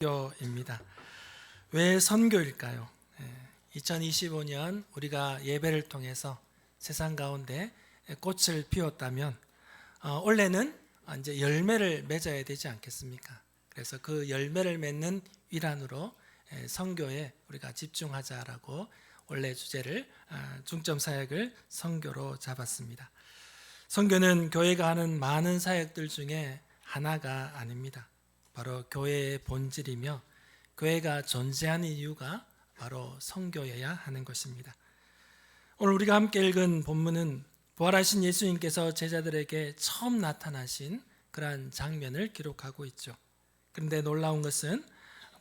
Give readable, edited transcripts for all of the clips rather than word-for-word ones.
선교입니다. 왜 선교일까요? 2025년 우리가 예배를 통해서 세상 가운데 꽃을 피웠다면 올해는 이제 열매를 맺어야 되지 않겠습니까? 그래서 그 열매를 맺는 일환으로 선교에 우리가 집중하자라고 원래 주제를 중점 사역을 선교로 잡았습니다. 선교는 교회가 하는 많은 사역들 중에 하나가 아닙니다. 바로 교회의 본질이며 교회가 존재하는 이유가 바로 선교여야 하는 것입니다. 오늘 우리가 함께 읽은 본문은 부활하신 예수님께서 제자들에게 처음 나타나신 그러한 장면을 기록하고 있죠. 그런데 놀라운 것은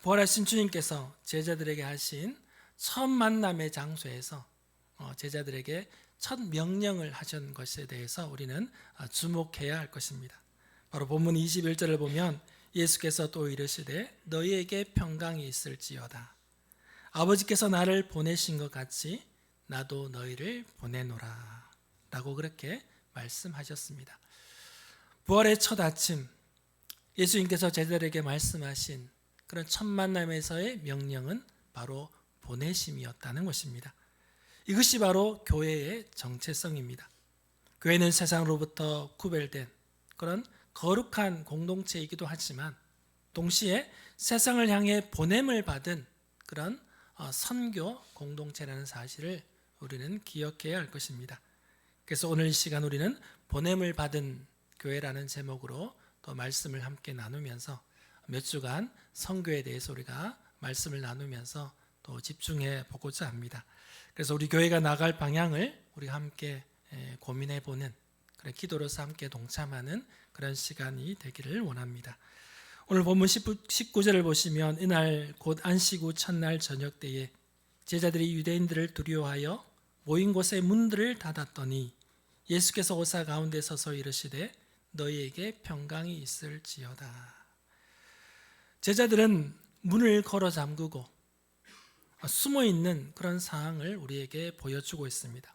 부활하신 주님께서 제자들에게 하신 처음 만남의 장소에서 제자들에게 첫 명령을 하신 것에 대해서 우리는 주목해야 할 것입니다. 바로 본문 21절을 보면 예수께서 또 이르시되 너희에게 평강이 있을지어다. 아버지께서 나를 보내신 것 같이 나도 너희를 보내노라 라고 그렇게 말씀하셨습니다. 부활의 첫 아침 예수님께서 제자들에게 말씀하신 그런 첫 만남에서의 명령은 바로 보내심이었다는 것입니다. 이것이 바로 교회의 정체성입니다. 교회는 세상으로부터 구별된 그런 거룩한 공동체이기도 하지만 동시에 세상을 향해 보냄을 받은 그런 선교 공동체라는 사실을 우리는 기억해야 할 것입니다. 그래서 오늘 이 시간 우리는 보냄을 받은 교회라는 제목으로 또 말씀을 함께 나누면서 몇 주간 선교에 대해서 우리가 말씀을 나누면서 또 집중해 보고자 합니다. 그래서 우리 교회가 나갈 방향을 우리가 함께 고민해 보는 그런 기도로서 함께 동참하는 그런 시간이 되기를 원합니다. 오늘 본문 19절을 보시면 이날 곧 안식 후 첫날 저녁 때에 제자들이 유대인들을 두려워하여 모인 곳의 문들을 닫았더니 예수께서 오사 가운데 서서 이르시되 너희에게 평강이 있을지어다. 제자들은 문을 걸어 잠그고 숨어 있는 그런 상황을 우리에게 보여주고 있습니다.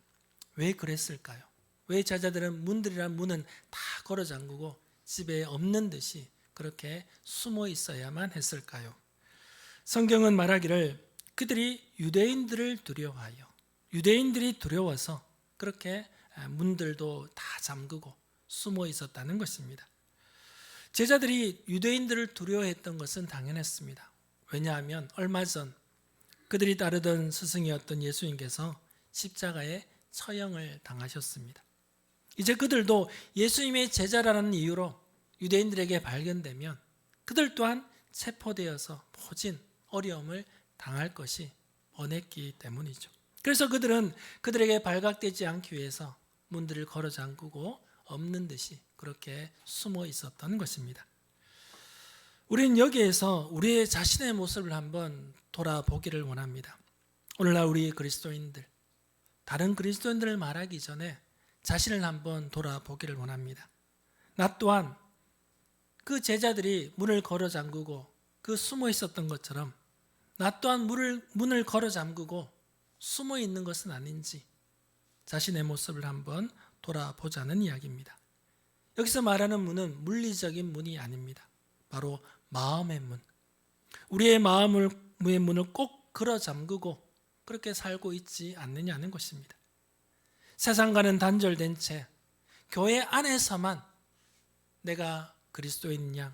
왜 그랬을까요? 왜 제자들은 문들이란 문은 다 걸어 잠그고 집에 없는 듯이 그렇게 숨어 있어야만 했을까요? 성경은 말하기를 그들이 유대인들을 두려워하여 유대인들이 두려워서 그렇게 문들도 다 잠그고 숨어 있었다는 것입니다. 제자들이 유대인들을 두려워했던 것은 당연했습니다. 왜냐하면 얼마 전 그들이 따르던 스승이었던 예수님께서 십자가에 처형을 당하셨습니다. 이제 그들도 예수님의 제자라는 이유로 유대인들에게 발견되면 그들 또한 체포되어서 모진 어려움을 당할 것이 뻔했기 때문이죠. 그래서 그들은 그들에게 발각되지 않기 위해서 문들을 걸어 잠그고 없는 듯이 그렇게 숨어 있었던 것입니다. 우리는 여기에서 우리의 자신의 모습을 한번 돌아보기를 원합니다. 오늘날 우리 그리스도인들, 다른 그리스도인들을 말하기 전에 자신을 한번 돌아보기를 원합니다. 나 또한 그 제자들이 문을 걸어 잠그고 그 숨어 있었던 것처럼 나 또한 문을 걸어 잠그고 숨어 있는 것은 아닌지 자신의 모습을 한번 돌아보자는 이야기입니다. 여기서 말하는 문은 물리적인 문이 아닙니다. 바로 마음의 문. 우리의 마음의 문을 꼭 걸어 잠그고 그렇게 살고 있지 않느냐는 것입니다. 세상과는 단절된 채 교회 안에서만 내가 그리스도인 양,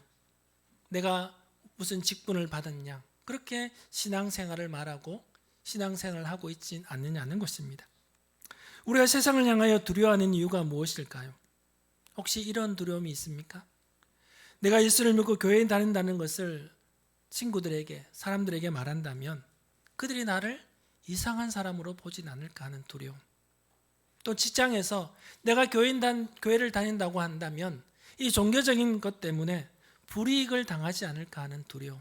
내가 무슨 직분을 받은 양 그렇게 신앙생활을 말하고 신앙생활을 하고 있지 않느냐는 것입니다. 우리가 세상을 향하여 두려워하는 이유가 무엇일까요? 혹시 이런 두려움이 있습니까? 내가 예수를 믿고 교회에 다닌다는 것을 친구들에게, 사람들에게 말한다면 그들이 나를 이상한 사람으로 보진 않을까 하는 두려움. 또 직장에서 내가 교회를 다닌다고 한다면 이 종교적인 것 때문에 불이익을 당하지 않을까 하는 두려움.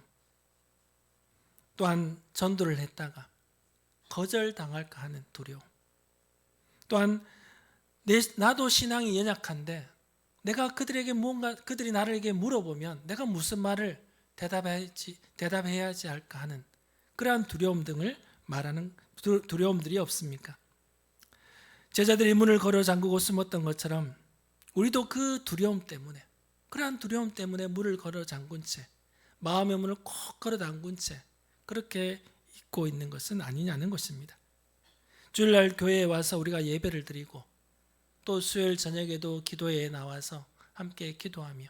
또한 전도를 했다가 거절당할까 하는 두려움. 또한 나도 신앙이 연약한데 내가 그들이 나에게 물어보면 내가 무슨 말을 대답해야지 할까 하는 그러한 두려움 등을 말하는 두려움들이 없습니까? 제자들이 문을 걸어 잠그고 숨었던 것처럼 우리도 그 두려움 때문에 그러한 두려움 때문에 문을 걸어 잠근 채 마음의 문을 꼭 걸어 잠근 채 그렇게 있고 있는 것은 아니냐는 것입니다. 주일날 교회에 와서 우리가 예배를 드리고 또 수요일 저녁에도 기도회에 나와서 함께 기도하며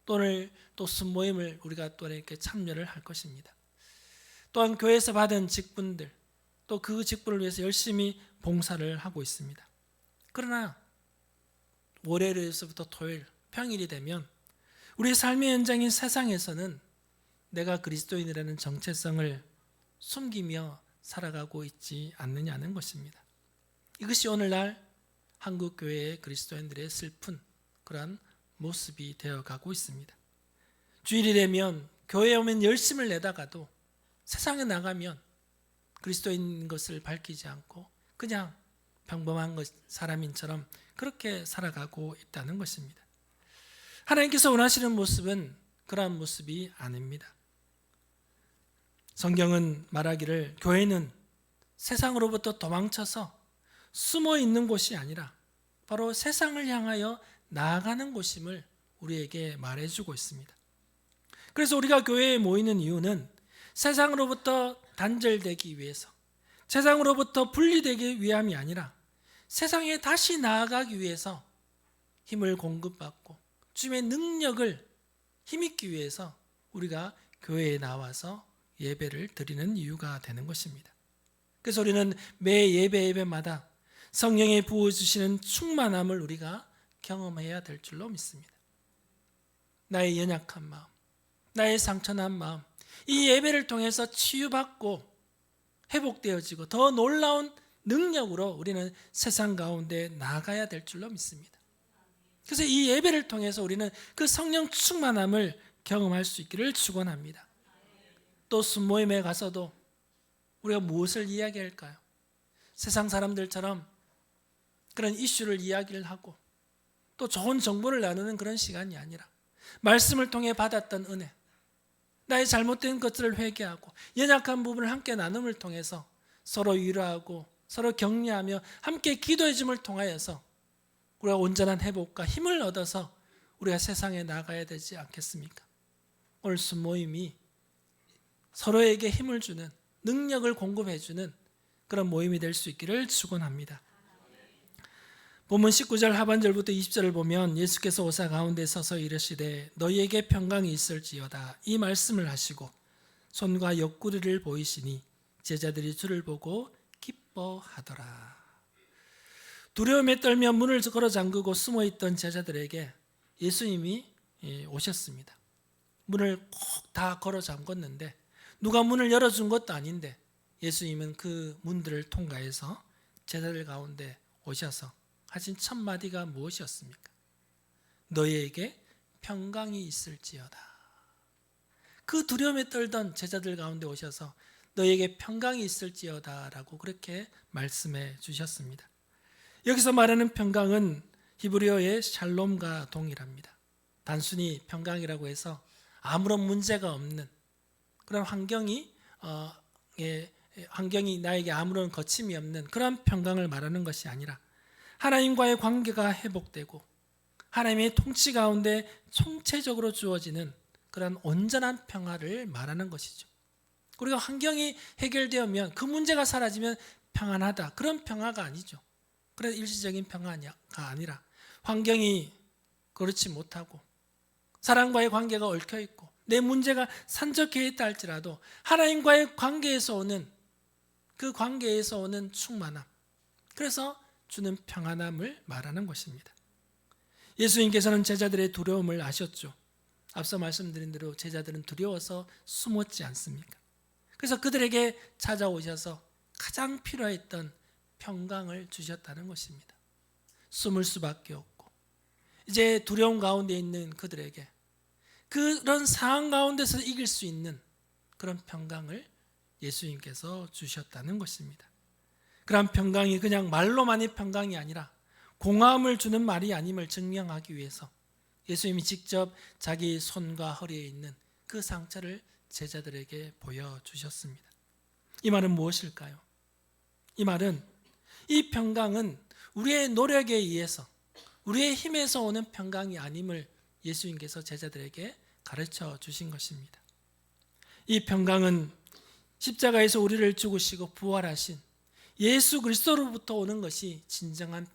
또 오늘 또 순모임을 우리가 또 이렇게 참여를 할 것입니다. 또한 교회에서 받은 직분들 또 그 직분을 위해서 열심히 봉사를 하고 있습니다. 그러나 월요일에서부터 토요일, 평일이 되면 우리의 삶의 현장인 세상에서는 내가 그리스도인이라는 정체성을 숨기며 살아가고 있지 않느냐는 것입니다. 이것이 오늘날 한국 교회의 그리스도인들의 슬픈 그러한 모습이 되어가고 있습니다. 주일이 되면 교회에 오면 열심을 내다가도 세상에 나가면 그리스도인 것을 밝히지 않고 그냥 평범한 사람인처럼 그렇게 살아가고 있다는 것입니다. 하나님께서 원하시는 모습은 그러한 모습이 아닙니다. 성경은 말하기를 교회는 세상으로부터 도망쳐서 숨어 있는 곳이 아니라 바로 세상을 향하여 나아가는 곳임을 우리에게 말해주고 있습니다. 그래서 우리가 교회에 모이는 이유는 세상으로부터 단절되기 위해서, 세상으로부터 분리되기 위함이 아니라 세상에 다시 나아가기 위해서 힘을 공급받고 주님의 능력을 힘입기 위해서 우리가 교회에 나와서 예배를 드리는 이유가 되는 것입니다. 그래서 우리는 매 예배마다 성령의 부어주시는 충만함을 우리가 경험해야 될 줄로 믿습니다. 나의 연약한 마음, 나의 상처난 마음, 이 예배를 통해서 치유받고 회복되어지고 더 놀라운 능력으로 우리는 세상 가운데 나아가야 될 줄로 믿습니다. 그래서 이 예배를 통해서 우리는 그 성령 충만함을 경험할 수 있기를 축원합니다. 또 순모임에 가서도 우리가 무엇을 이야기할까요? 세상 사람들처럼 그런 이슈를 이야기를 하고 또 좋은 정보를 나누는 그런 시간이 아니라 말씀을 통해 받았던 은혜, 나의 잘못된 것들을 회개하고 연약한 부분을 함께 나눔을 통해서 서로 위로하고 서로 격려하며 함께 기도해 줌을 통하여서 우리가 온전한 회복과 힘을 얻어서 우리가 세상에 나가야 되지 않겠습니까? 오늘 순모임이 서로에게 힘을 주는, 능력을 공급해 주는 그런 모임이 될 수 있기를 축원합니다. 본문 19절 하반절부터 20절을 보면 예수께서 오사 가운데 서서 이르시되 너희에게 평강이 있을지어다 이 말씀을 하시고 손과 옆구리를 보이시니 제자들이 주를 보고 기뻐하더라. 두려움에 떨며 문을 걸어 잠그고 숨어있던 제자들에게 예수님이 오셨습니다. 문을 꼭 다 걸어 잠궜는데 누가 문을 열어준 것도 아닌데 예수님은 그 문들을 통과해서 제자들 가운데 오셔서 하신 첫 마디가 무엇이었습니까? 너희에게 평강이 있을지어다. 그 두려움에 떨던 제자들 가운데 오셔서 너희에게 평강이 있을지어다 라고 그렇게 말씀해 주셨습니다. 여기서 말하는 평강은 히브리어의 샬롬과 동일합니다. 단순히 평강이라고 해서 아무런 문제가 없는 그런 환경이 나에게 아무런 거침이 없는 그런 평강을 말하는 것이 아니라 하나님과의 관계가 회복되고 하나님의 통치 가운데 총체적으로 주어지는 그런 온전한 평화를 말하는 것이죠. 우리가 환경이 해결되면 그 문제가 사라지면 평안하다. 그런 평화가 아니죠. 그런 일시적인 평화가 아니라 환경이 그렇지 못하고 사람과의 관계가 얽혀있고 내 문제가 산적해 있다 할지라도 하나님과의 관계에서 오는 그 관계에서 오는 충만함, 그래서 주는 평안함을 말하는 것입니다. 예수님께서는 제자들의 두려움을 아셨죠. 앞서 말씀드린 대로 제자들은 두려워서 숨었지 않습니까? 그래서 그들에게 찾아오셔서 가장 필요했던 평강을 주셨다는 것입니다. 숨을 수밖에 없고 이제 두려움 가운데 있는 그들에게 그런 상황 가운데서 이길 수 있는 그런 평강을 예수님께서 주셨다는 것입니다. 그런 평강이 그냥 말로만의 평강이 아니라 공허함을 주는 말이 아님을 증명하기 위해서 예수님이 직접 자기 손과 허리에 있는 그 상처를 제자들에게 보여주셨습니다. 이 말은 무엇일까요? 이 말은 이 평강은 우리의 노력에 의해서 우리의 힘에서 오는 평강이 아님을 예수님께서 제자들에게 가르쳐 주신 것입니다. 이 평강은 십자가에서 우리를 죽으시고 부활하신 예수 그리스도로부터 오는 것이 진정한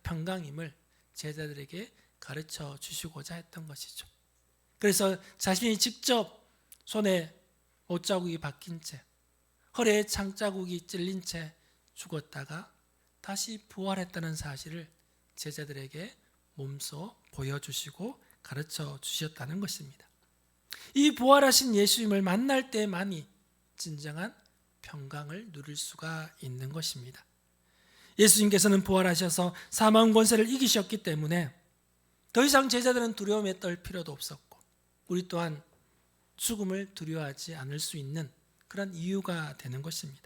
평강임을 제자들에게 가르쳐 주시고자 했던 것이죠. 그래서 자신이 직접 손에 옷자국이 박힌 채, 허리에 창자국이 찔린 채 죽었다가 다시 부활했다는 사실을 제자들에게 몸소 보여주시고 가르쳐 주셨다는 것입니다. 이 부활하신 예수님을 만날 때만이 진정한 평강을 누릴 수가 있는 것입니다. 예수님께서는 부활하셔서 사망 권세를 이기셨기 때문에 더 이상 제자들은 두려움에 떨 필요도 없었고, 우리 또한 죽음을 두려워하지 않을 수 있는 그런 이유가 되는 것입니다.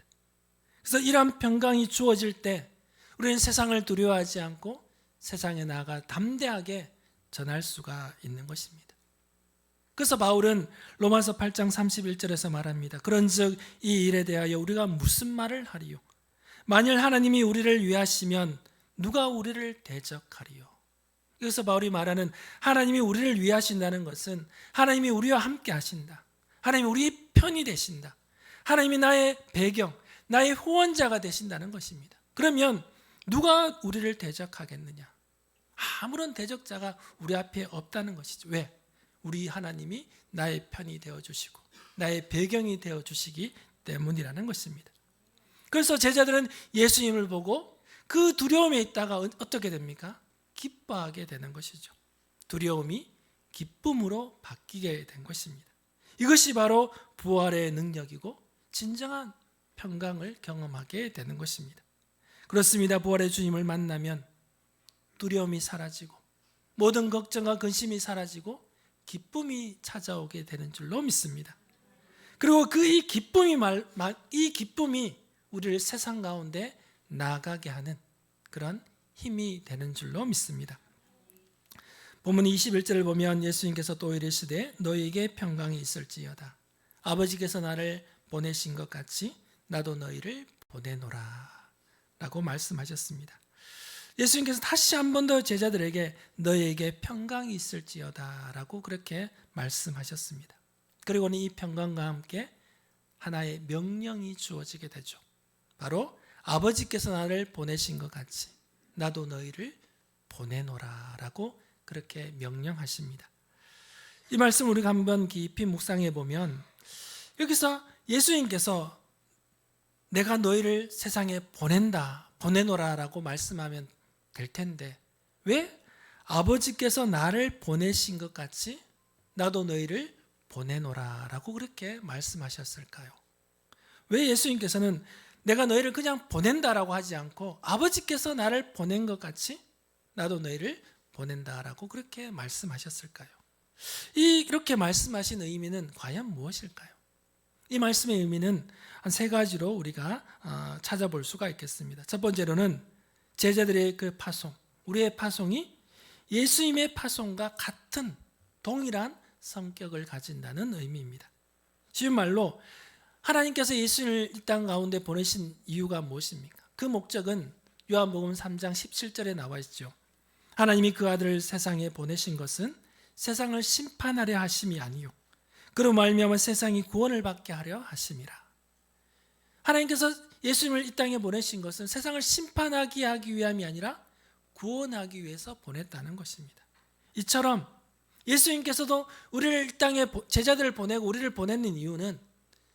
그래서 이러한 평강이 주어질 때 우리는 세상을 두려워하지 않고 세상에 나아가 담대하게 전할 수가 있는 것입니다. 그래서 바울은 로마서 8장 31절에서 말합니다. 그런즉 이 일에 대하여 우리가 무슨 말을 하리요? 만일 하나님이 우리를 위하시면 누가 우리를 대적하리요? 여기서 바울이 말하는 하나님이 우리를 위하신다는 것은 하나님이 우리와 함께 하신다. 하나님이 우리의 편이 되신다. 하나님이 나의 배경, 나의 후원자가 되신다는 것입니다. 그러면 누가 우리를 대적하겠느냐? 아무런 대적자가 우리 앞에 없다는 것이죠. 왜? 우리 하나님이 나의 편이 되어주시고 나의 배경이 되어주시기 때문이라는 것입니다. 그래서 제자들은 예수님을 보고 그 두려움에 있다가 어떻게 됩니까? 기뻐하게 되는 것이죠. 두려움이 기쁨으로 바뀌게 된 것입니다. 이것이 바로 부활의 능력이고 진정한 평강을 경험하게 되는 것입니다. 그렇습니다. 부활의 주님을 만나면 두려움이 사라지고 모든 걱정과 근심이 사라지고 기쁨이 찾아오게 되는 줄로 믿습니다. 그리고 이 기쁨이 우리를 세상 가운데 나아가게 하는 그런 힘이 되는 줄로 믿습니다. 본문 21절을 보면 예수님께서 또 이르시되 너희에게 평강이 있을지어다. 아버지께서 나를 보내신 것 같이 나도 너희를 보내노라 라고 말씀하셨습니다. 예수님께서 다시 한 번 더 제자들에게 너희에게 평강이 있을지어다 라고 그렇게 말씀하셨습니다. 그리고는 이 평강과 함께 하나의 명령이 주어지게 되죠. 바로 아버지께서 나를 보내신 것 같이 나도 너희를 보내노라 라고 그렇게 명령하십니다. 이 말씀 우리가 한번 깊이 묵상해 보면 여기서 예수님께서 내가 너희를 세상에 보내노라 라고 말씀하면 될 텐데 왜 아버지께서 나를 보내신 것 같이 나도 너희를 보내노라 라고 그렇게 말씀하셨을까요? 왜 예수님께서는 내가 너희를 그냥 보낸다라고 하지 않고 아버지께서 나를 보낸 것 같이 나도 너희를 보낸다라고 그렇게 말씀하셨을까요? 이렇게 말씀하신 의미는 과연 무엇일까요? 이 말씀의 의미는 한 세 가지로 우리가 찾아볼 수가 있겠습니다. 첫 번째로는 제자들의 그 파송, 우리의 파송이 예수님의 파송과 같은 동일한 성격을 가진다는 의미입니다. 쉬운 말로 하나님께서 예수님을 이 땅 가운데 보내신 이유가 무엇입니까? 그 목적은 요한복음 3장 17절에 나와 있죠. 하나님이 그 아들을 세상에 보내신 것은 세상을 심판하려 하심이 아니요 그로 말미암아 세상이 구원을 받게 하려 하심이라. 하나님께서 예수님을 이 땅에 보내신 것은 세상을 심판하게 하기 위함이 아니라 구원하기 위해서 보냈다는 것입니다. 이처럼 예수님께서도 우리를 이 땅에 제자들을 보내고 우리를 보내는 이유는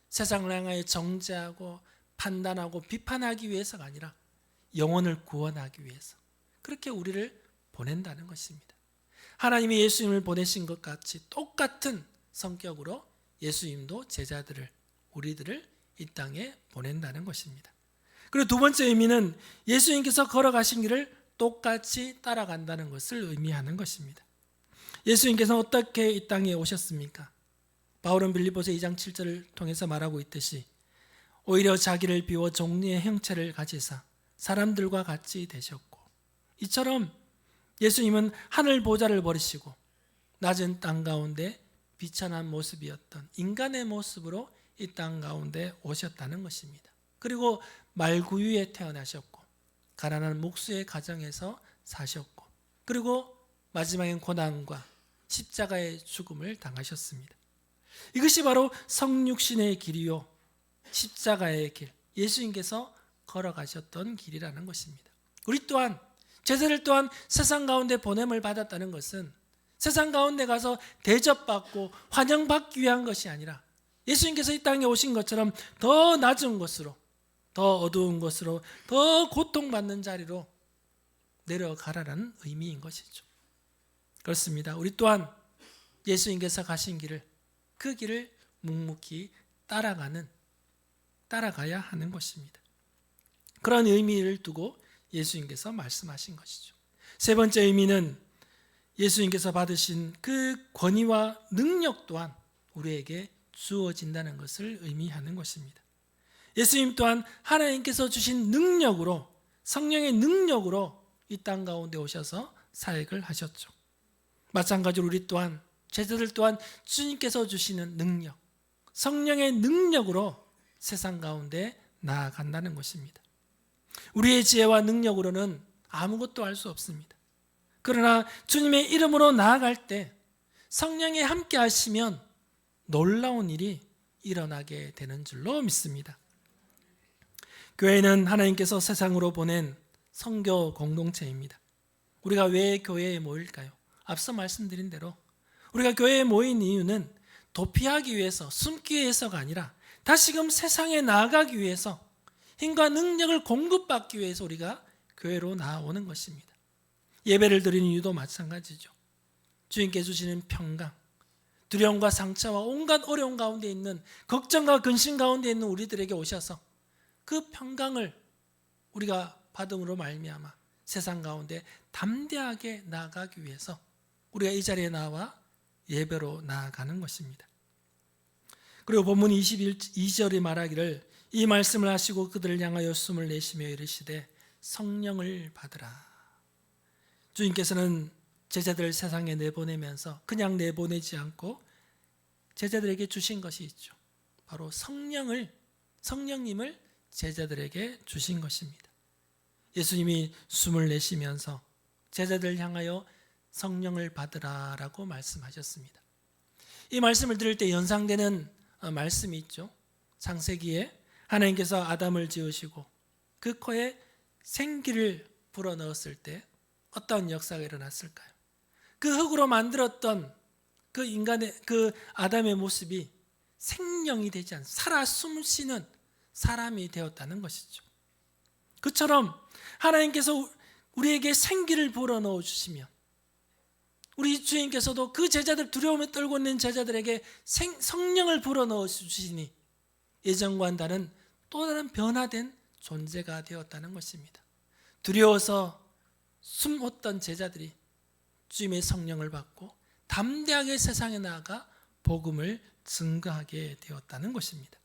세상을 향하여 정죄하고 판단하고 비판하기 위해서가 아니라 영혼을 구원하기 위해서 그렇게 우리를 보낸다는 것입니다. 하나님이 예수님을 보내신 것 같이 똑같은 성격으로 예수님도 제자들을 우리들을 이 땅에 보낸다는 것입니다. 그리고 두 번째 의미는 예수님께서 걸어가신 길을 똑같이 따라간다는 것을 의미하는 것입니다. 예수님께서 어떻게 이 땅에 오셨습니까? 바울은 빌립보서 2장 7절을 통해서 말하고 있듯이 오히려 자기를 비워 종리의 형체를 가지사 사람들과 같이 되셨고 이처럼 예수님은 하늘 보좌를 버리시고 낮은 땅 가운데 비천한 모습이었던 인간의 모습으로 이 땅 가운데 오셨다는 것입니다. 그리고 말구유에 태어나셨고 가난한 목수의 가정에서 사셨고 그리고 마지막엔 고난과 십자가의 죽음을 당하셨습니다. 이것이 바로 성육신의 길이요 십자가의 길, 예수님께서 걸어가셨던 길이라는 것입니다. 우리 또한 제자들 또한 세상 가운데 보냄을 받았다는 것은 세상 가운데 가서 대접받고 환영받기 위한 것이 아니라 예수님께서 이 땅에 오신 것처럼 더 낮은 곳으로, 더 어두운 곳으로, 더 고통받는 자리로 내려가라는 의미인 것이죠. 그렇습니다. 우리 또한 예수님께서 가신 길을, 그 길을 묵묵히 따라가야 하는 것입니다. 그런 의미를 두고 예수님께서 말씀하신 것이죠. 세 번째 의미는 예수님께서 받으신 그 권위와 능력 또한 우리에게 주어진다는 것을 의미하는 것입니다. 예수님 또한 하나님께서 주신 능력으로, 성령의 능력으로 이 땅 가운데 오셔서 사역을 하셨죠. 마찬가지로 우리 또한, 제자들 또한 주님께서 주시는 능력, 성령의 능력으로 세상 가운데 나아간다는 것입니다. 우리의 지혜와 능력으로는 아무것도 할 수 없습니다. 그러나 주님의 이름으로 나아갈 때 성령이 함께 하시면 놀라운 일이 일어나게 되는 줄로 믿습니다. 교회는 하나님께서 세상으로 보낸 선교 공동체입니다. 우리가 왜 교회에 모일까요? 앞서 말씀드린 대로 우리가 교회에 모인 이유는 도피하기 위해서, 숨기 위해서가 아니라 다시금 세상에 나아가기 위해서, 힘과 능력을 공급받기 위해서 우리가 교회로 나아오는 것입니다. 예배를 드리는 이유도 마찬가지죠. 주님께 주시는 평강, 두려움과 상처와 온갖 어려움 가운데 있는, 걱정과 근심 가운데 있는 우리들에게 오셔서 그 평강을 우리가 받음으로 말미암아 세상 가운데 담대하게 나아가기 위해서 우리가 이 자리에 나와 예배로 나아가는 것입니다. 그리고 본문 22절이 말하기를 이 말씀을 하시고 그들을 향하여 숨을 내쉬며 이르시되 성령을 받으라. 주님께서는 제자들을 세상에 내보내면서 그냥 내보내지 않고 제자들에게 주신 것이 있죠. 바로 성령님을 제자들에게 주신 것입니다. 예수님이 숨을 내쉬면서 제자들을 향하여 성령을 받으라라고 말씀하셨습니다. 이 말씀을 들을 때 연상되는 말씀이 있죠. 창세기에 하나님께서 아담을 지으시고 그 코에 생기를 불어넣었을 때 어떤 역사가 일어났을까요? 그 흙으로 만들었던 그 인간의, 그 아담의 모습이 생명이 되지 않습니다. 살아 숨쉬는 사람이 되었다는 것이죠. 그처럼 하나님께서 우리에게 생기를 불어넣어 주시면 우리 주님께서도 그 제자들, 두려움에 떨고 있는 제자들에게 성령을 불어넣어 주시니 예전과는 다른 또 다른 변화된 존재가 되었다는 것입니다. 두려워서 숨었던 제자들이 주님의 성령을 받고 담대하게 세상에 나아가 복음을 증거하게 되었다는 것입니다.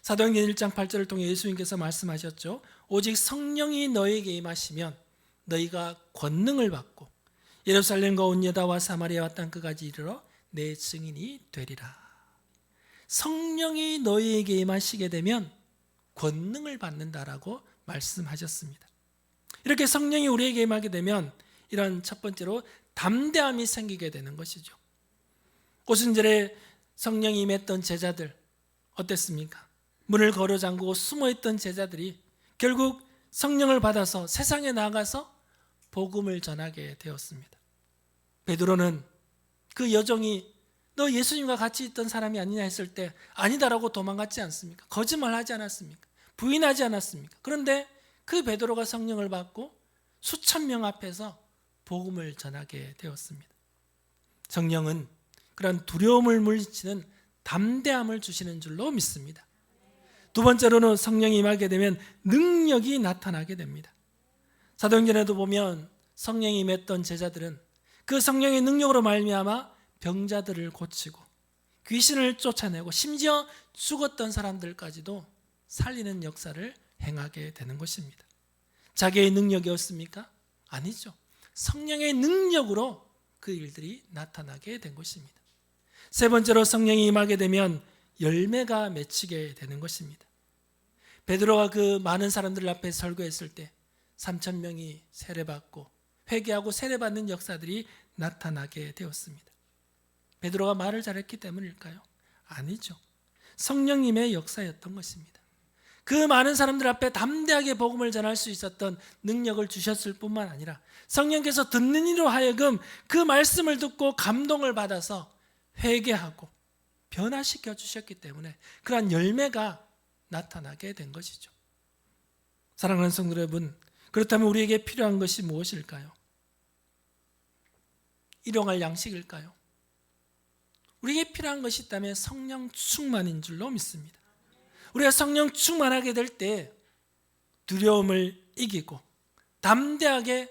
사도행전 1장 8절을 통해 예수님께서 말씀하셨죠. 오직 성령이 너에게 임하시면 너희가 권능을 받고 예루살렘과 온 유다와 사마리아와 땅 끝까지 이르러 내 증인이 되리라. 성령이 너희에게 임하시게 되면 권능을 받는다라고 말씀하셨습니다. 이렇게 성령이 우리에게 임하게 되면 이런 첫 번째로 담대함이 생기게 되는 것이죠. 오순절에 성령이 임했던 제자들 어땠습니까? 문을 걸어 잠그고 숨어있던 제자들이 결국 성령을 받아서 세상에 나가서 복음을 전하게 되었습니다. 베드로는 그 여종이 너 예수님과 같이 있던 사람이 아니냐 했을 때 아니다라고 도망갔지 않습니까? 거짓말하지 않았습니까? 부인하지 않았습니까? 그런데 그 베드로가 성령을 받고 수천 명 앞에서 복음을 전하게 되었습니다. 성령은 그런 두려움을 물리치는 담대함을 주시는 줄로 믿습니다. 두 번째로는 성령이 임하게 되면 능력이 나타나게 됩니다. 사도행전에도 보면 성령이 임했던 제자들은 그 성령의 능력으로 말미암아 병자들을 고치고 귀신을 쫓아내고 심지어 죽었던 사람들까지도 살리는 역사를 행하게 되는 것입니다. 자기의 능력이었습니까? 아니죠. 성령의 능력으로 그 일들이 나타나게 된 것입니다. 세 번째로 성령이 임하게 되면 열매가 맺히게 되는 것입니다. 베드로가 그 많은 사람들 앞에 설교했을 때 3,000명이 세례받고 회개하고 세례받는 역사들이 나타나게 되었습니다. 베드로가 말을 잘했기 때문일까요? 아니죠. 성령님의 역사였던 것입니다. 그 많은 사람들 앞에 담대하게 복음을 전할 수 있었던 능력을 주셨을 뿐만 아니라 성령께서 듣는 이로 하여금 그 말씀을 듣고 감동을 받아서 회개하고 변화시켜 주셨기 때문에 그러한 열매가 나타나게 된 것이죠. 사랑하는 성도 여러분, 그렇다면 우리에게 필요한 것이 무엇일까요? 일용할 양식일까요? 우리에게 필요한 것이 있다면 성령 충만인 줄로 믿습니다. 우리가 성령 충만하게 될 때 두려움을 이기고 담대하게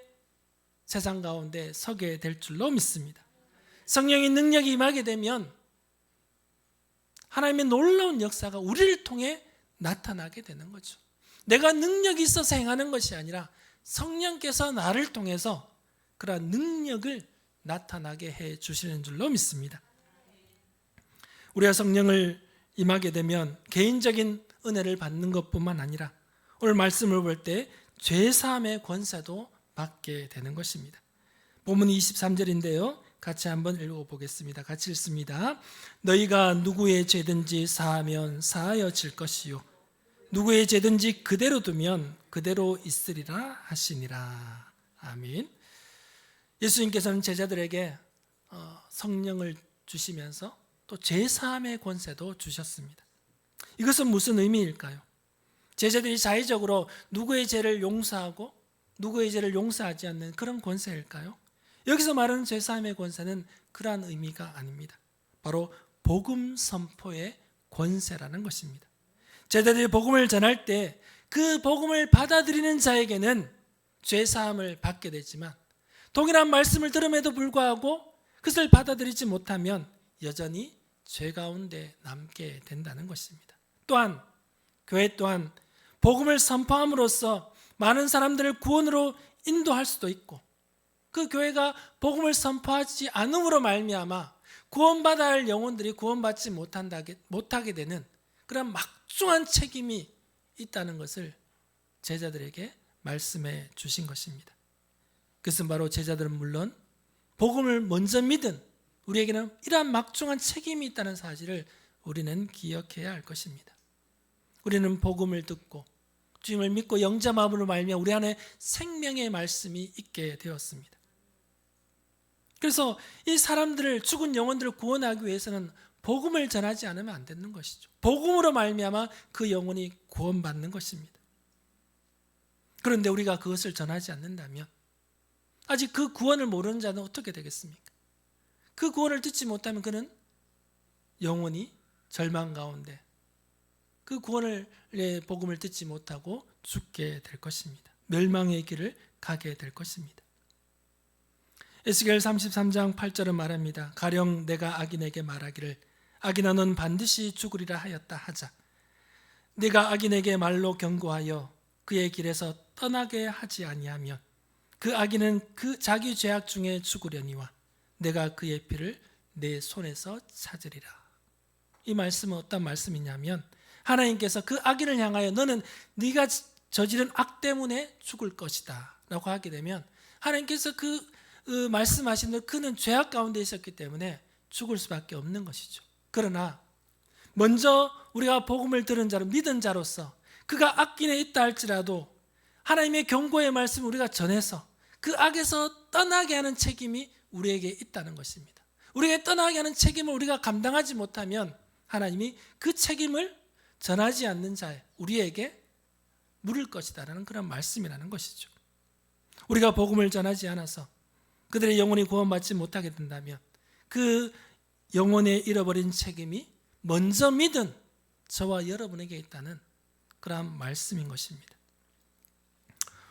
세상 가운데 서게 될 줄로 믿습니다. 성령의 능력이 임하게 되면 하나님의 놀라운 역사가 우리를 통해 나타나게 되는 거죠. 내가 능력이 있어서 행하는 것이 아니라 성령께서 나를 통해서 그러한 능력을 나타나게 해 주시는 줄로 믿습니다. 우리가 성령을 임하게 되면 개인적인 은혜를 받는 것뿐만 아니라 오늘 말씀을 볼 때 죄사함의 권세도 받게 되는 것입니다. 본문 23절인데요. 같이 한번 읽어보겠습니다. 같이 읽습니다. 너희가 누구의 죄든지 사하면 사하여질 것이요 누구의 죄든지 그대로 두면 그대로 있으리라 하시니라. 아멘. 예수님께서는 제자들에게 성령을 주시면서 또 죄사함의 권세도 주셨습니다. 이것은 무슨 의미일까요? 제자들이 자의적으로 누구의 죄를 용서하고 누구의 죄를 용서하지 않는 그런 권세일까요? 여기서 말하는 죄사함의 권세는 그러한 의미가 아닙니다. 바로 복음 선포의 권세라는 것입니다. 제자들이 복음을 전할 때 그 복음을 받아들이는 자에게는 죄사함을 받게 되지만 동일한 말씀을 들음에도 불구하고 그것을 받아들이지 못하면 여전히 죄 가운데 남게 된다는 것입니다. 또한 교회 또한 복음을 선포함으로써 많은 사람들을 구원으로 인도할 수도 있고 그 교회가 복음을 선포하지 않음으로 말미암아 구원받아야 할 영혼들이 구원받지 못하게 되는 그런 막중한 책임이 있다는 것을 제자들에게 말씀해 주신 것입니다. 그것은 바로 제자들은 물론 복음을 먼저 믿은 우리에게는 이러한 막중한 책임이 있다는 사실을 우리는 기억해야 할 것입니다. 우리는 복음을 듣고 주님을 믿고 영접함으로 말미암아 우리 안에 생명의 말씀이 있게 되었습니다. 그래서 이 사람들을 죽은 영혼들을 구원하기 위해서는 복음을 전하지 않으면 안 되는 것이죠. 복음으로 말미암아 그 영혼이 구원받는 것입니다. 그런데 우리가 그것을 전하지 않는다면 아직 그 구원을 모르는 자는 어떻게 되겠습니까? 그 구원을 듣지 못하면 그는 영원히 절망 가운데 그 구원의 복음을 듣지 못하고 죽게 될 것입니다. 멸망의 길을 가게 될 것입니다. 에스겔 33장 8절은 말합니다. 가령 내가 악인에게 말하기를 악인아 넌 반드시 죽으리라 하였다 하자. 네가 악인에게 말로 경고하여 그의 길에서 떠나게 하지 아니하면 그 악인은 그 자기 죄악 중에 죽으려니와 내가 그의 피를 내 손에서 찾으리라. 이 말씀은 어떤 말씀이냐면 하나님께서 그 악인을 향하여 너는 네가 저지른 악 때문에 죽을 것이다 라고 하게 되면 하나님께서 그 말씀하신 대로 그는 죄악 가운데 있었기 때문에 죽을 수밖에 없는 것이죠. 그러나 먼저 우리가 복음을 들은 자로 믿은 자로서 그가 악인에 있다 할지라도 하나님의 경고의 말씀을 우리가 전해서 그 악에서 떠나게 하는 책임이 우리에게 있다는 것입니다. 우리에게 떠나게 하는 책임을 우리가 감당하지 못하면 하나님이 그 책임을 전하지 않는 자에 우리에게 물을 것이다라는 그런 말씀이라는 것이죠. 우리가 복음을 전하지 않아서 그들의 영혼이 구원받지 못하게 된다면 그 영혼의 잃어버린 책임이 먼저 믿은 저와 여러분에게 있다는 그런 말씀인 것입니다.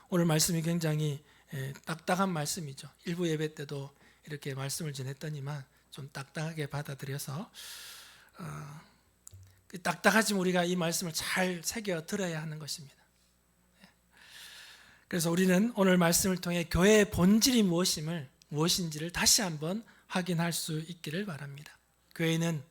오늘 말씀이 굉장히 딱딱한 말씀이죠. 일부 예배 때도 이렇게 말씀을 전했더니만 좀 딱딱하게 받아들여서 딱딱하지만 우리가 이 말씀을 잘 새겨 들어야 하는 것입니다. 그래서 우리는 오늘 말씀을 통해 교회의 본질이 무엇인지를 다시 한번 확인할 수 있기를 바랍니다. 교회는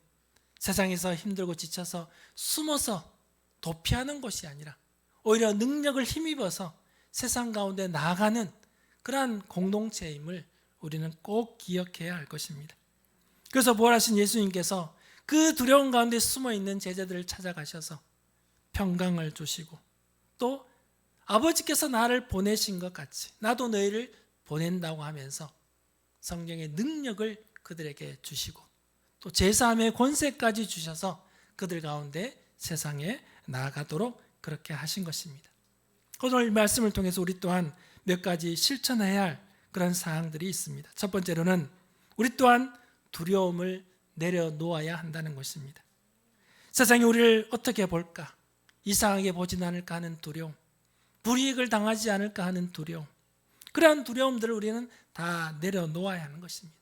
세상에서 힘들고 지쳐서 숨어서 도피하는 것이 아니라 오히려 능력을 힘입어서 세상 가운데 나아가는 그러한 공동체임을 우리는 꼭 기억해야 할 것입니다. 그래서 부활하신 예수님께서 그 두려움 가운데 숨어 있는 제자들을 찾아가셔서 평강을 주시고 또 아버지께서 나를 보내신 것 같이 나도 너희를 보낸다고 하면서 성령의 능력을 그들에게 주시고 또 제사함의 권세까지 주셔서 그들 가운데 세상에 나아가도록 그렇게 하신 것입니다. 오늘 이 말씀을 통해서 우리 또한 몇 가지 실천해야 할 그런 사항들이 있습니다. 첫 번째로는 우리 또한 두려움을 내려놓아야 한다는 것입니다. 세상이 우리를 어떻게 볼까? 이상하게 보진 않을까 하는 두려움, 불이익을 당하지 않을까 하는 두려움, 그러한 두려움들을 우리는 다 내려놓아야 하는 것입니다.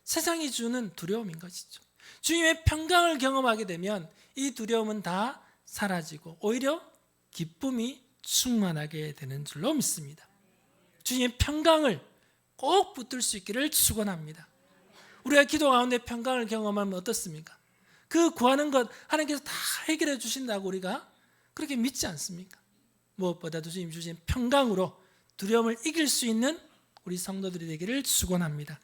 세상이 주는 두려움인 것이죠. 주님의 평강을 경험하게 되면 이 두려움은 다 사라지고 오히려 기쁨이 충만하게 되는 줄로 믿습니다. 주님의 평강을 꼭 붙들 수 있기를 축원합니다. 우리가 기도 가운데 평강을 경험하면 어떻습니까? 그 구하는 것 하나님께서 다 해결해 주신다고 우리가 그렇게 믿지 않습니까? 무엇보다도 주님 주신 평강으로 두려움을 이길 수 있는 우리 성도들이 되기를 축원합니다.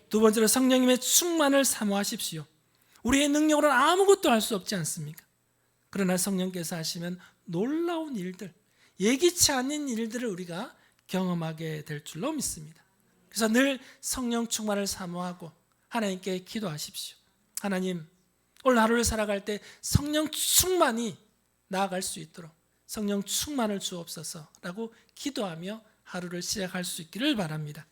두 번째로 성령님의 충만을 사모하십시오. 우리의 능력으로는 아무것도 할 수 없지 않습니까? 그러나 성령께서 하시면 놀라운 일들, 예기치 않은 일들을 우리가 경험하게 될 줄로 믿습니다. 그래서 늘 성령 충만을 사모하고 하나님께 기도하십시오. 하나님, 오늘 하루를 살아갈 때 성령 충만이 나아갈 수 있도록 성령 충만을 주옵소서라고 기도하며 하루를 시작할 수 있기를 바랍니다.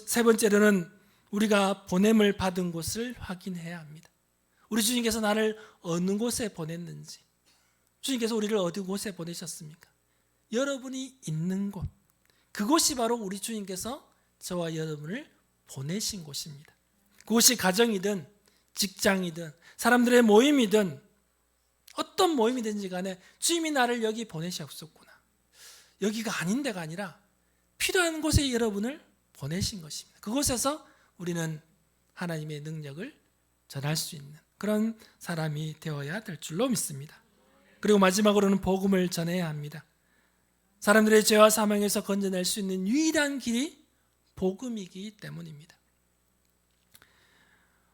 세 번째로는 우리가 보냄을 받은 곳을 확인해야 합니다. 우리 주님께서 나를 어느 곳에 보냈는지, 주님께서 우리를 어디 곳에 보내셨습니까? 여러분이 있는 곳, 그곳이 바로 우리 주님께서 저와 여러분을 보내신 곳입니다. 그곳이 가정이든 직장이든 사람들의 모임이든 어떤 모임이든지 간에 주님이 나를 여기 보내셨었구나, 여기가 아닌 데가 아니라 필요한 곳에 여러분을 보내신 것입니다. 그곳에서 우리는 하나님의 능력을 전할 수 있는 그런 사람이 되어야 될 줄로 믿습니다. 그리고 마지막으로는 복음을 전해야 합니다. 사람들의 죄와 사망에서 건져낼 수 있는 유일한 길이 복음이기 때문입니다.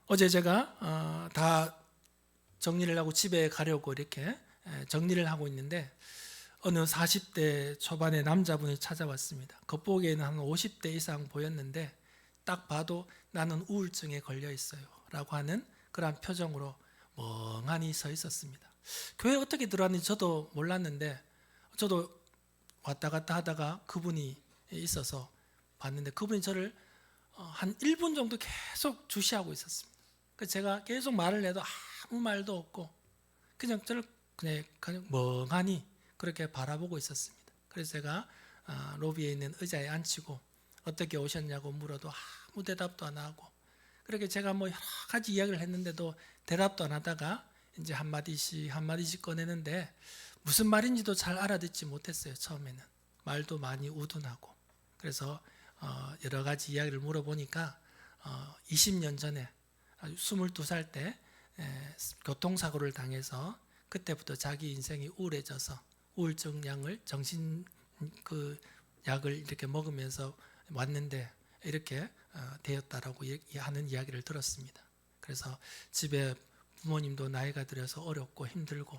어제 제가 다 정리를 하고 집에 가려고 이렇게 정리를 하고 있는데 어느 40대 초반의 남자분이 찾아왔습니다. 겉보기에는 한 50대 이상 보였는데 딱 봐도 나는 우울증에 걸려 있어요 라고 하는 그런 표정으로 멍하니 서 있었습니다. 교회에 어떻게 들어왔는지 저도 몰랐는데 저도 왔다 갔다 하다가 그분이 있어서 봤는데 그분이 저를 한 1분 정도 계속 주시하고 있었습니다. 그래서 제가 계속 말을 해도 아무 말도 없고 그냥 저를 그냥 멍하니 그렇게 바라보고 있었습니다. 그래서 제가 로비에 있는 의자에 앉히고 어떻게 오셨냐고 물어도 아무 대답도 안 하고, 그렇게 제가 뭐 여러 가지 이야기를 했는데도 대답도 안 하다가 이제 한마디씩 꺼내는데 무슨 말인지도 잘 알아듣지 못했어요. 처음에는 말도 많이 우둔하고. 그래서 여러 가지 이야기를 물어보니까 20년 전에 22살 때 교통사고를 당해서 그때부터 자기 인생이 우울해져서 우울증 약을 정신 약을 이렇게 먹으면서 왔는데 이렇게 되었다라고 하는 이야기를 들었습니다. 그래서 집에 부모님도 나이가 들어서 어렵고 힘들고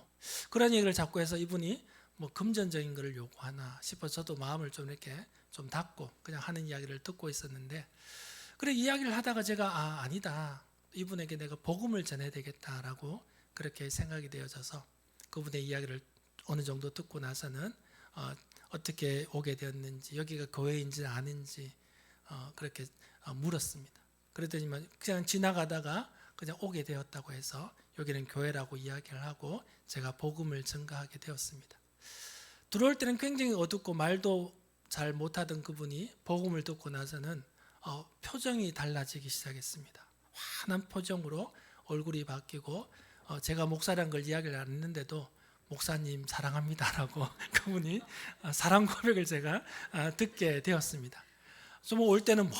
그런 얘기를 자꾸 해서 이분이 뭐 금전적인 것을 요구하나 싶어 저도 마음을 좀 이렇게 좀 닫고 그냥 하는 이야기를 듣고 있었는데, 그래 이야기를 하다가 제가 아니다, 이분에게 내가 복음을 전해야 되겠다라고 그렇게 생각이 되어져서 그분의 이야기를 어느 정도 듣고 나서는 어떻게 오게 되었는지, 여기가 교회인지 아닌지 그렇게 물었습니다. 그랬더니만 그냥 지나가다가 그냥 오게 되었다고 해서 여기는 교회라고 이야기를 하고 제가 복음을 전가하게 되었습니다. 들어올 때는 굉장히 어둡고 말도 잘 못하던 그분이 복음을 듣고 나서는 표정이 달라지기 시작했습니다. 환한 표정으로 얼굴이 바뀌고 제가 목사란 걸 이야기를 안 했는데도 목사님 사랑합니다라고 그분이 사랑 고백을 제가 듣게 되었습니다. 좀 올 때는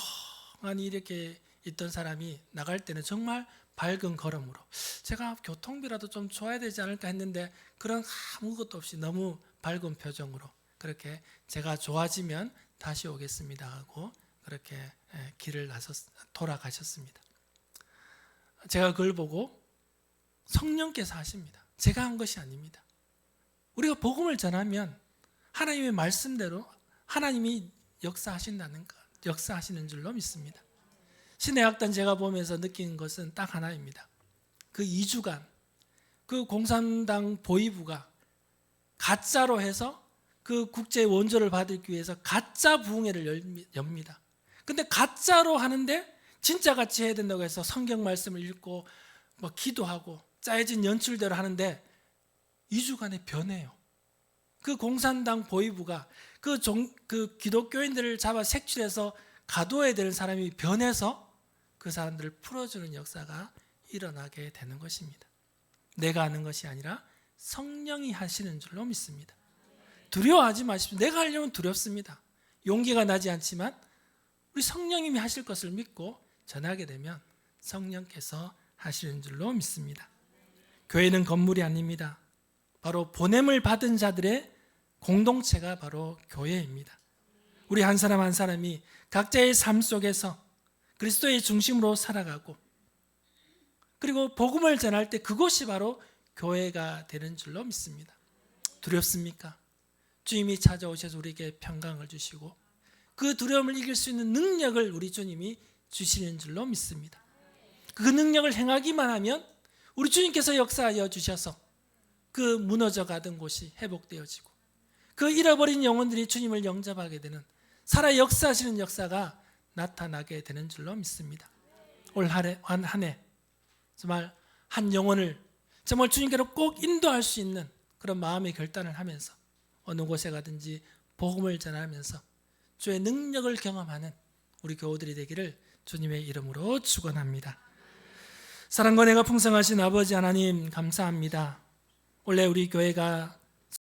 멍하니 이렇게 있던 사람이 나갈 때는 정말 밝은 걸음으로, 제가 교통비라도 좀 줘야 되지 않을까 했는데 그런 아무것도 없이 너무 밝은 표정으로 그렇게 제가 좋아지면 다시 오겠습니다 하고 그렇게 길을 돌아가셨습니다. 제가 그걸 보고 성령께서 하십니다. 제가 한 것이 아닙니다. 우리가 복음을 전하면 하나님의 말씀대로 하나님이 역사하신다는 것, 역사하시는 줄로 믿습니다. 신의 학단 제가 보면서 느낀 것은 딱 하나입니다. 그 2주간 그 공산당 보위부가 가짜로 해서 그 국제 원조를 받기 위해서 가짜 부흥회를 엽니다. 근데 가짜로 하는데 진짜 같이 해야 된다고 해서 성경 말씀을 읽고 뭐 기도하고 짜여진 연출대로 하는데 2주간에 변해요. 그 공산당 보위부가 그 기독교인들을 잡아 색출해서 가둬야 되는 사람이 변해서 그 사람들을 풀어주는 역사가 일어나게 되는 것입니다. 내가 하는 것이 아니라 성령이 하시는 줄로 믿습니다. 두려워하지 마십시오. 내가 하려면 두렵습니다. 용기가 나지 않지만 우리 성령님이 하실 것을 믿고 전하게 되면 성령께서 하시는 줄로 믿습니다. 교회는 건물이 아닙니다. 바로 보냄을 받은 자들의 공동체가 바로 교회입니다. 우리 한 사람 한 사람이 각자의 삶 속에서 그리스도의 중심으로 살아가고 그리고 복음을 전할 때 그곳이 바로 교회가 되는 줄로 믿습니다. 두렵습니까? 주님이 찾아오셔서 우리에게 평강을 주시고 그 두려움을 이길 수 있는 능력을 우리 주님이 주시는 줄로 믿습니다. 그 능력을 행하기만 하면 우리 주님께서 역사하여 주셔서 그 무너져 가던 곳이 회복되어지고 그 잃어버린 영혼들이 주님을 영접하게 되는 살아 역사하시는 역사가 나타나게 되는 줄로 믿습니다. 올 한 해 정말 한 영혼을 정말 주님께로 꼭 인도할 수 있는 그런 마음의 결단을 하면서 어느 곳에 가든지 복음을 전하면서 주의 능력을 경험하는 우리 교우들이 되기를 주님의 이름으로 축원합니다. 사랑과 은혜가 풍성하신 아버지 하나님 감사합니다. 원래 우리 교회가